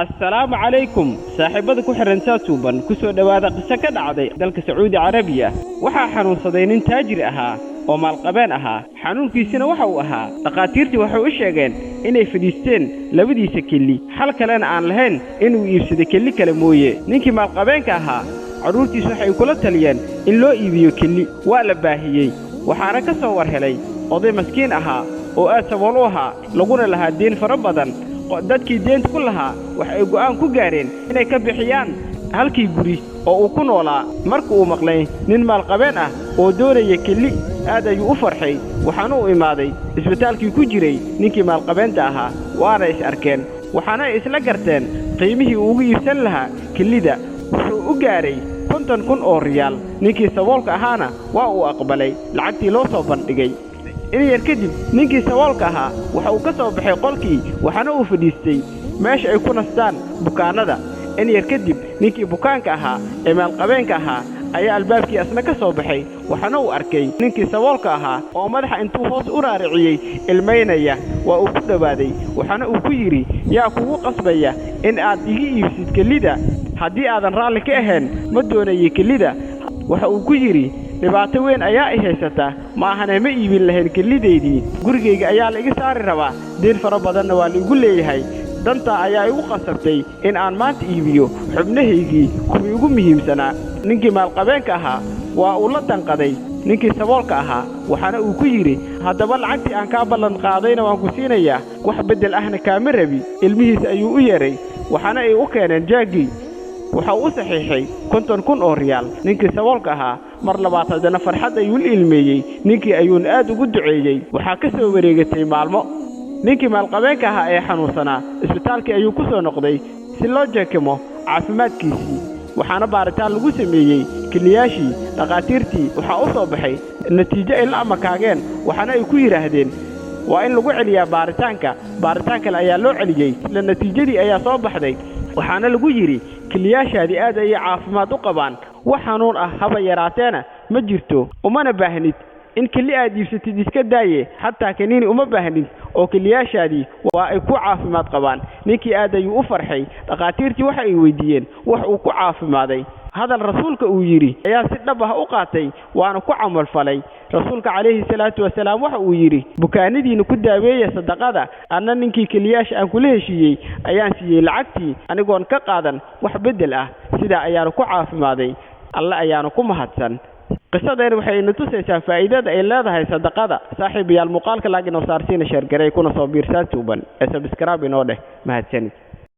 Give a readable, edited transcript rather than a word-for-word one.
السلام عليكم صاحبada ku xiran saatuban ku soo dhawaada qiso ka dhacday dalka Sacuudi Carabiya waxa xanuunsaday nin taajir ahaa oo maalqabeen ahaa xanuunkiisina waxa uu ahaa dhaqaatiirtii waxay u sheegeen inay fadhiisteen labadiisa kili hal kalena aan lahayn inuu iibsado kili kale mooye ninkii maalqabeenka ahaa caruurtiisu waxay kula taliyeen in loo iibiyo kili waa la baahiyay waxaana ka soo war helay oday maskiin ahaa oo aad sabool u ahaa laguna lahaa deen fara badan dadkii deenta ku lahaa waxay go'aan ku gaareen inay ka bixiyaan halkii guri oo uu ku noolaa markuu uu maqlay nin maalqabeen ah oo doonaya kili aad ayuu u farxay waxaana uu imaaday isbitaalkii ku jiray ninkii maalqabeenta ahaa waana is arkeen waxaana isla garteen qiimihii uu ugu iibsan lahaa kilida wuxuu u gaaray 50,000 oo riyaal ninkii saboolka ahaana waa uu aqbalay lacagtii loo soo bandhigay in yar kadib ninkii saboolka ahaa waxa uu ka soo baxay qolkii waxaana uu fadhiistay meesha ay ku nastaan bukaanada in yar kadib ninkii bukaanka ahaa ee maalqabeenka ahaa ayaa albaabkii asna ka soo baxay waxaana uu arkay ninkii saboolka ahaa oo madaxa intuu hoos u raariciyay ilmeynaya waa uu ku dhawaaday waxaana uu ku yiri yaa kugu qasbaya in aad iga iibsid kelida haddii aadan raalli ka ahayn ma doonayo kelida waxa uu ku yiri dhibaato weyn ayaa i haysata ma ahana ma iibin lahayn kelideedii gurigeyga ayaa la iga saari rabaa deen fara badanna waa la igu leeyahay danta ayaa igu qasabtay in aan maanta iibiyo xubnahaygii kuwii ugu muhiimsanaa ninkii maalqabeenka ahaa waa uu la danqaday ninkii saboolka ahaa waxaana uu ku yiri haddaba lacagtii aan kaa ballan qaadayna waan ku siinayaa wax beddel ahna kaama rabi ilmihiisa ayuu u yeeray waxaana ay u keeneen jaagii waxa uu saxiixay 50,000 oo riyaal ninkii saboolka ahaa mar labaad haddana farxad ayuu ilmeeyay ninkii ayuun aad ugu duceeyay waxaa ka soo wareegatay maalmo ninkii maalqabeenka ahaa ee xanuunsanaa isbitaalkii ayuu ku soo noqday si loo jeekimo caafimaadkiisii waxaana baaritaan lagu sameeyey kiliyaashii dhaqaatiirtii waxaa u soo baxay natiijo ay la amakaageen waxaana ay ku yiraahdeen waa in lagu celiyaa baaritaan kale ayaa loo celiyey isla natiijadii ayaa soo baxday waxaana lagu yiri kiliyaashaadii aad ay caafimaad u qabaan wax xanuun ah haba yaraateena ma jirto umana baahnid in kili aad iibsatid iska daaye hatta kaniini uma baahnid oo kiliyaashaadii waa ay ku caafimaad qabaan ninkii aad ayuu u farxay dhaqaatiirtii waxa ay weydiiyeen wax uu ku caafimaaday hadal rasuulka uu yiri ayaa si dhab ah u qaatay waana ku camal falay rasuulka calayhi salaatu wasalaam waxa uu yiri bukaanadiina ku daaweeya sadaqada anna ninkii kiliyaasha aan kula heshiiyey ayaan siiyey lacagtii anigoon ka qaadan wax beddel ah sida ayaanu ku caafimaaday alla ayaanu ku mahadsan qisadeen waxay ina tusaysaa faa'iidada ay leedahay sadaqada saaxiibayaal muuqaalka laakiin oo saarsiina sheer garay kuna soo biirsan tuuban subscribe inoo dheh mahadsanid